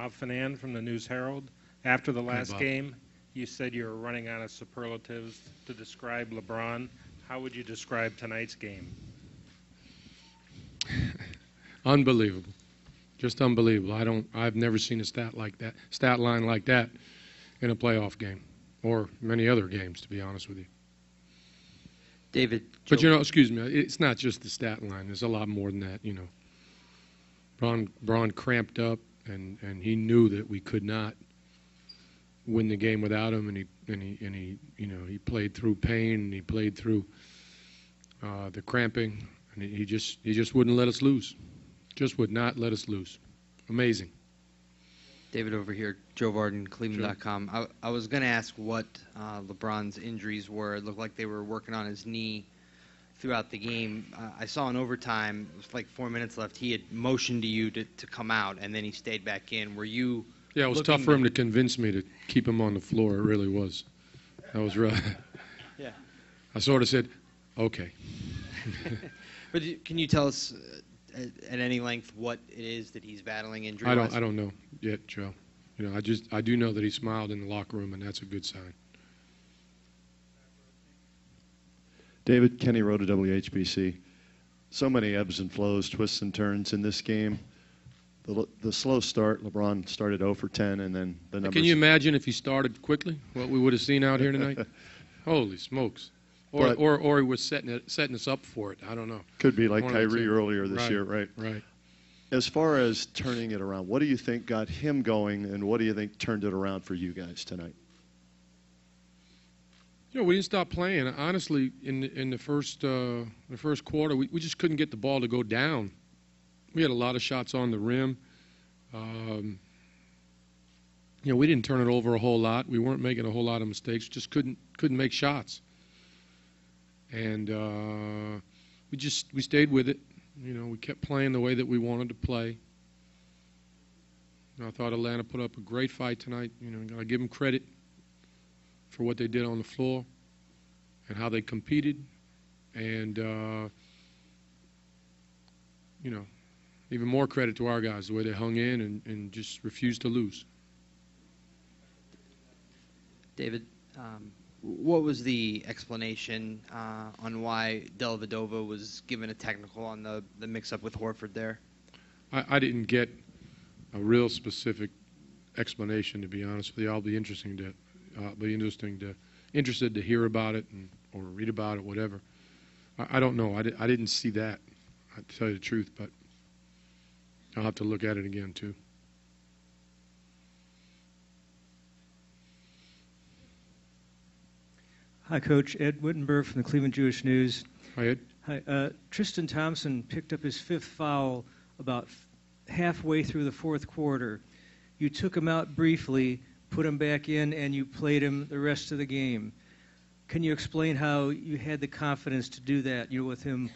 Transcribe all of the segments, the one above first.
Bob Finan from the News Herald. After the last game, you said you were running out of superlatives to describe LeBron. How would you describe tonight's game? Unbelievable. Just unbelievable. I've never seen a stat line like that in a playoff game or many other games, to be honest with you. David. But, you know, excuse me, it's not just the stat line. There's a lot more than that, you know. Braun cramped up, and he knew that we could not win the game without him, and he you know, he played through pain, and he played through the cramping, and he just wouldn't let us lose. Just would not let us lose. Amazing. David over here, Joe Varden, Cleveland.com. Sure. I was going to ask what LeBron's injuries were. It looked like they were working on his knee throughout the game. I saw in overtime, it was like 4 minutes left, he had motioned to you to come out, and then he stayed back in. Were you... Yeah, it was tough for him to convince me to keep him on the floor. It really was. That was right. Yeah. I sort of said, okay. But can you tell us at any length what it is that he's battling injury-wise? I don't know yet, Joe. You know, I do know that he smiled in the locker room, and that's a good sign. David, Kenny Road of WHBC. So many ebbs and flows, twists and turns in this game. The slow start, LeBron started 0 for 10, and then the numbers. Can you imagine if he started quickly, what we would have seen out here tonight? Holy smokes. Or he was setting us up for it. I don't know. Could be like Kyrie earlier this year, right? Right. As far as turning it around, what do you think got him going, and what do you think turned it around for you guys tonight? You know, we didn't stop playing. Honestly, in the first quarter, we just couldn't get the ball to go down. We had a lot of shots on the rim. You know, we didn't turn it over a whole lot. We weren't making a whole lot of mistakes. Just couldn't make shots. And we stayed with it. You know, we kept playing the way that we wanted to play. I thought Atlanta put up a great fight tonight. You know, got to give them credit for what they did on the floor and how they competed. And, you know, even more credit to our guys, the way they hung in and just refused to lose. David, what was the explanation on why Dellavedova was given a technical on the mix-up with Horford there? I didn't get a real specific explanation, to be honest with you. I'll be interested to hear about it or read about it, whatever. I don't know. I didn't see that, to tell you the truth, but I'll have to look at it again, too. Hi, Coach. Ed Wittenberg from the Cleveland Jewish News. Hi, Ed. Hi. Tristan Thompson picked up his 5th foul about halfway through the 4th quarter. You took him out briefly, put him back in, and you played him the rest of the game. Can you explain how you had the confidence to do that, you know, with him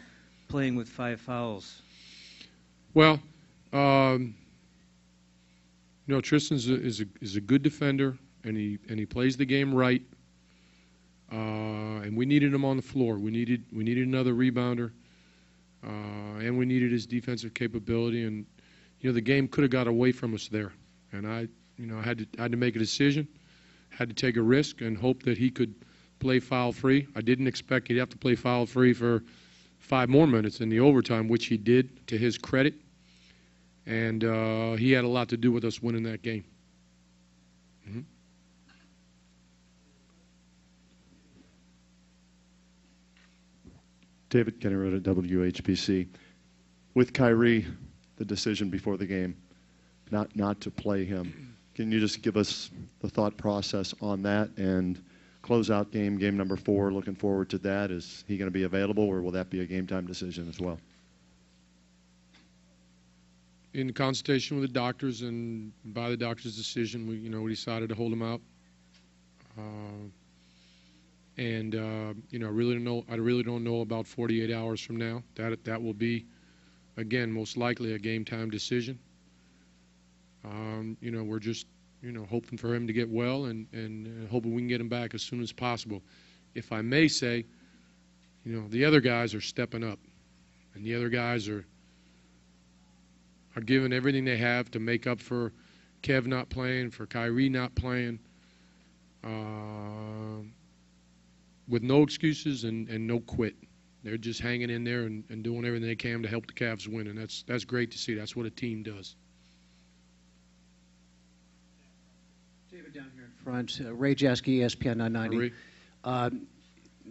playing with 5 fouls? Well, you know, Tristan is a good defender, and he plays the game right. And we needed him on the floor. We needed another rebounder, and we needed his defensive capability. And you know, the game could have got away from us there. And I had to make a decision, had to take a risk, and hope that he could play foul-free. I didn't expect he'd have to play foul-free for 5 more minutes in the overtime, which he did, to his credit. And he had a lot to do with us winning that game. Mm-hmm. David Kenny Road at WHBC. With Kyrie, the decision before the game not to play him, can you just give us the thought process on that and close out game number 4, looking forward to that? Is he going to be available, or will that be a game-time decision as well? In consultation with the doctors and by the doctor's decision, we decided to hold him out. You know, I really don't know about 48 hours from now. That will be, again, most likely a game time decision. You know, we're just, you know, hoping for him to get well and hoping we can get him back as soon as possible. If I may say, you know, the other guys are stepping up, and the other guys are giving everything they have to make up for Kev not playing, for Kyrie not playing, with no excuses and no quit. They're just hanging in there and doing everything they can to help the Cavs win, and that's great to see. That's what a team does. David down here in front. Ray Jaski, ESPN 990. Ray?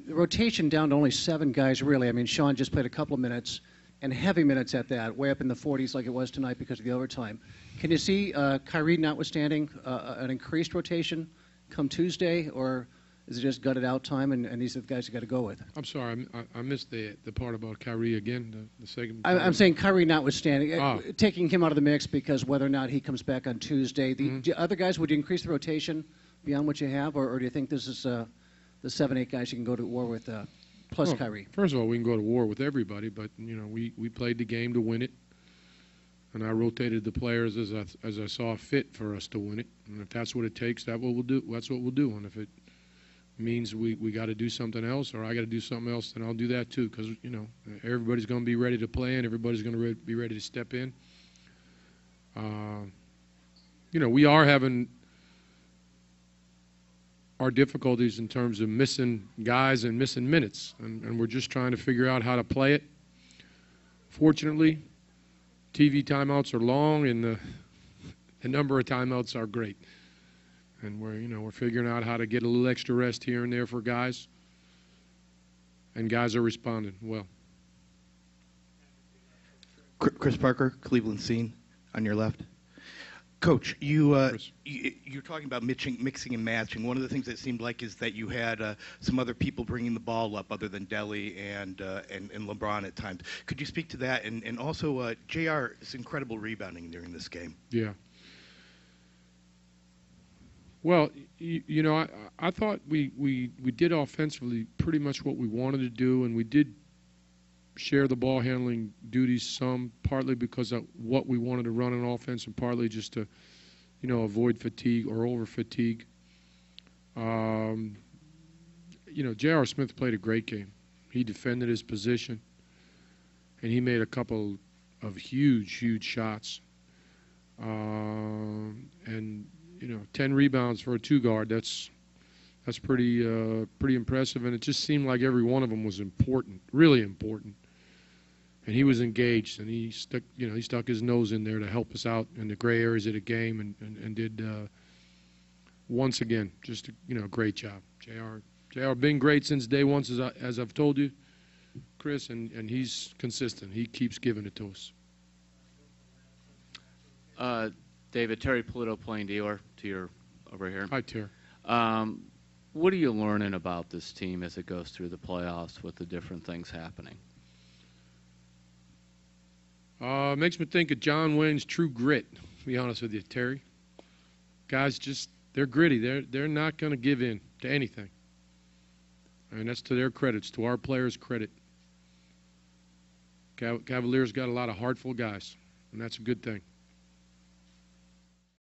The rotation down to only 7 guys, really. I mean, Sean just played a couple of minutes, and heavy minutes at that, way up in the 40s like it was tonight because of the overtime. Can you see, Kyrie notwithstanding, an increased rotation come Tuesday, or is it just gutted out time, and these are the guys you got to go with? I'm sorry, I missed the part about Kyrie again, the second part. I'm saying Kyrie notwithstanding, taking him out of the mix because whether or not he comes back on Tuesday. The other guys, would you increase the rotation beyond what you have, or do you think this is the 7, 8 guys you can go to war with, plus Well, Kyrie? First of all, we can go to war with everybody, but we played the game to win it, and I rotated the players as I saw fit for us to win it. And if that's what it takes, that's what we'll do. That's what we'll do. And if it means we got to do something else, or I got to do something else, then I'll do that too. Because everybody's going to be ready to play, and everybody's going to be ready to step in. We are having our difficulties in terms of missing guys and missing minutes, and we're just trying to figure out how to play it. Fortunately, TV timeouts are long, and the number of timeouts are great, and we're figuring out how to get a little extra rest here and there for guys, and guys are responding well. Chris Parker, Cleveland Scene, on your left. Coach, you're talking about mixing and matching. One of the things that seemed like is that you had some other people bringing the ball up other than Delly and LeBron at times. Could you speak to that? And also, JR's incredible rebounding during this game. Yeah. Well, I thought we did offensively pretty much what we wanted to do, and we did share the ball handling duties some, partly because of what we wanted to run on offense, and partly just to, avoid fatigue or over fatigue. J.R. Smith played a great game. He defended his position, and he made a couple of huge shots. And 10 rebounds for a 2-guard. That's pretty impressive, and it just seemed like every one of them was important, really important. And he was engaged, and he stuck his nose in there to help us out in the gray areas of the game, and did once again just a great job. JR been great since day one, as I've told you, Chris, and he's consistent. He keeps giving it to us. David, Terry Polito, playing dealer to your over here. Hi, Terry. What are you learning about this team as it goes through the playoffs with the different things happening? Makes me think of John Wayne's True Grit, to be honest with you, Terry. Guys they're gritty. They're not going to give in to anything. And that's to their credit. It's to our players' credit. Cavaliers got a lot of heartful guys, and that's a good thing.